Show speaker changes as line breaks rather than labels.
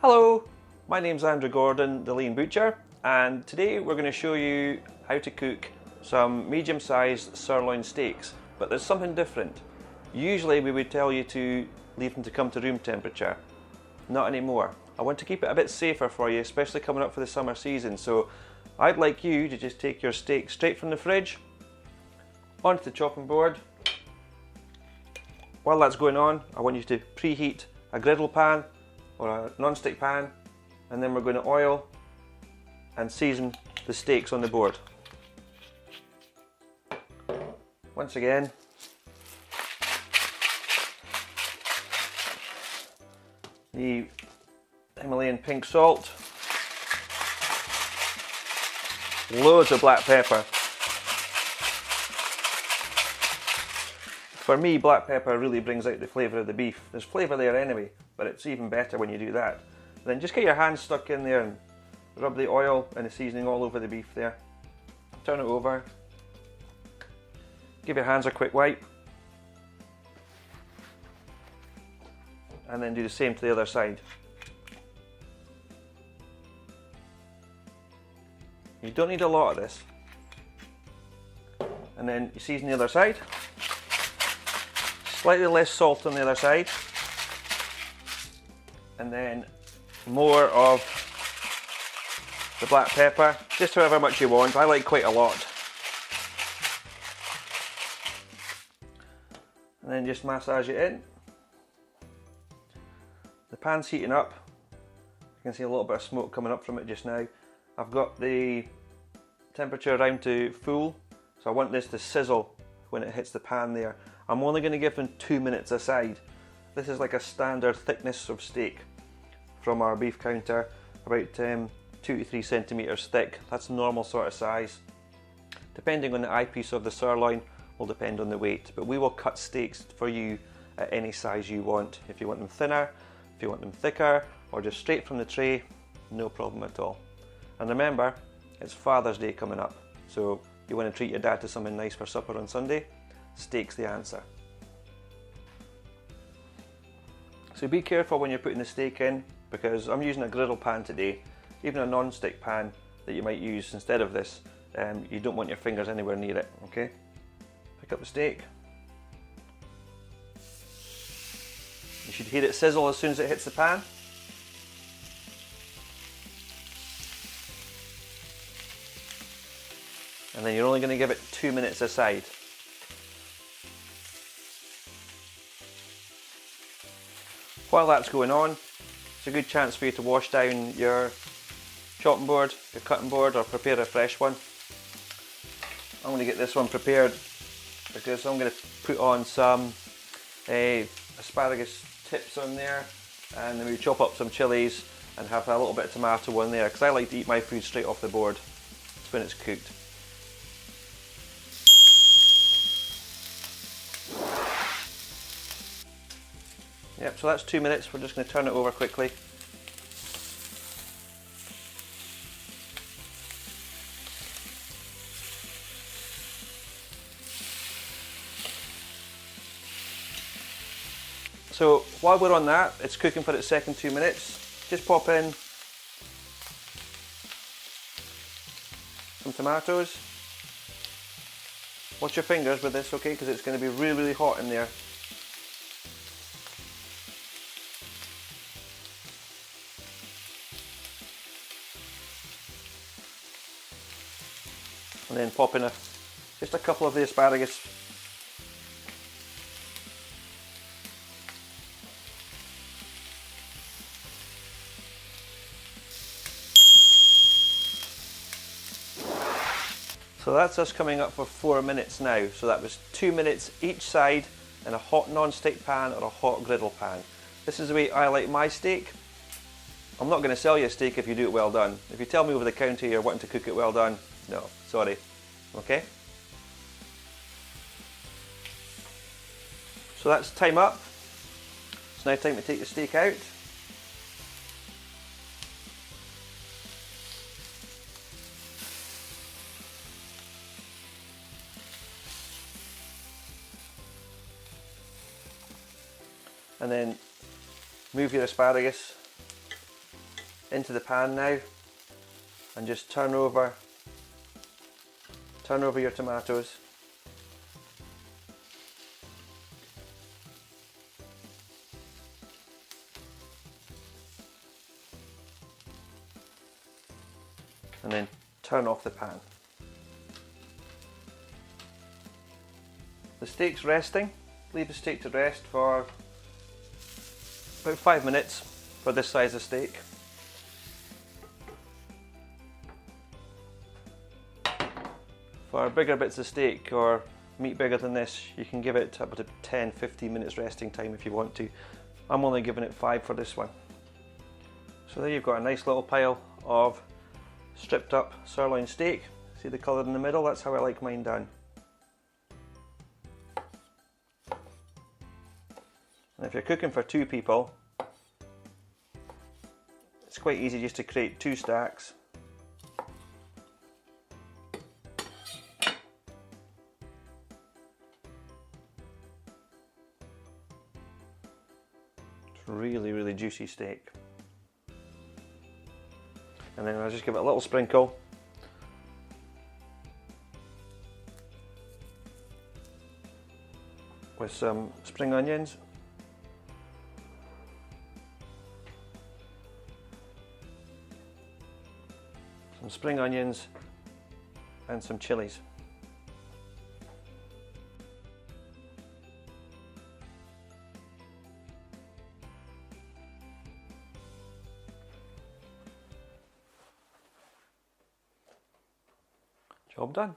Hello, my name's Andrew Gordon, the Lean Butcher, and today we're going to show you how to cook some medium-sized sirloin steaks, but there's something different. Usually we would tell you to leave them to come to room temperature. Not anymore. I want to keep it a bit safer for you, especially coming up for the summer season, so I'd like you to just take your steak straight from the fridge onto the chopping board. While that's going on, I want you to preheat a griddle pan or a non-stick pan, and then we're going to oil and season the steaks on the board. Once again, the Himalayan pink salt, loads of black pepper. For me, black pepper really brings out the flavour of the beef. There's flavour there anyway, but it's even better when you do that. Then just get your hands stuck in there and rub the oil and the seasoning all over the beef there. Turn it over. Give your hands a quick wipe. And then do the same to the other side. You don't need a lot of this. And then you season the other side. Slightly less salt on the other side. And then more of the black pepper, just however much you want. I like quite a lot. And then just massage it in. The pan's heating up. You can see a little bit of smoke coming up from it just now. I've got the temperature around to full, so I want this to sizzle when it hits the pan there. I'm only going to give them 2 minutes aside. This is like a standard thickness of steak from our beef counter, about 2 to 3 centimetres thick. That's normal sort of size. Depending on the eyepiece of the sirloin will depend on the weight, but we will cut steaks for you at any size you want. If you want them thinner, if you want them thicker, or just straight from the tray, no problem at all. And remember, it's Father's Day coming up, so you want to treat your dad to something nice for supper on Sunday, steak's the answer. So be careful when you're putting the steak in, because I'm using a griddle pan today. Even a non-stick pan that you might use instead of this, you don't want your fingers anywhere near it, okay? Pick up the steak. You should hear it sizzle as soon as it hits the pan. And then you're only going to give it 2 minutes aside. While that's going on, it's a good chance for you to wash down your chopping board, your cutting board, or prepare a fresh one. I'm going to get this one prepared because I'm going to put on some asparagus tips on there, and then we chop up some chilies and have a little bit of tomato on there, because I like to eat my food straight off the board. It's when it's cooked. Yep, so that's 2 minutes. We're just going to turn it over quickly. So while we're on that, it's cooking for its second 2 minutes. Just pop in some tomatoes. Watch your fingers with this, okay, because it's going to be really, really hot in there. And then pop in just a couple of the asparagus. So that's us coming up for 4 minutes now. So that was 2 minutes each side in a hot non-stick pan or a hot griddle pan. This is the way I like my steak. I'm not going to sell you a steak if you do it well done. If you tell me over the counter you're wanting to cook it well done, no, sorry. Okay? So that's time up. It's now time to take the steak out. And then move your asparagus into the pan now, and just turn over your tomatoes. And then turn off the pan. The steak's resting. Leave the steak to rest for about 5 minutes for this size of steak. For bigger bits of steak or meat bigger than this, you can give it up to 10-15 minutes resting time if you want to. I'm only giving it 5 for this one. So there you've got a nice little pile of stripped up sirloin steak. See the colour in the middle? That's how I like mine done. And if you're cooking for 2 people, it's quite easy just to create 2 stacks. It's really juicy steak. And then I'll just give it a little sprinkle with some spring onions. Some spring onions and some chilies. Job done.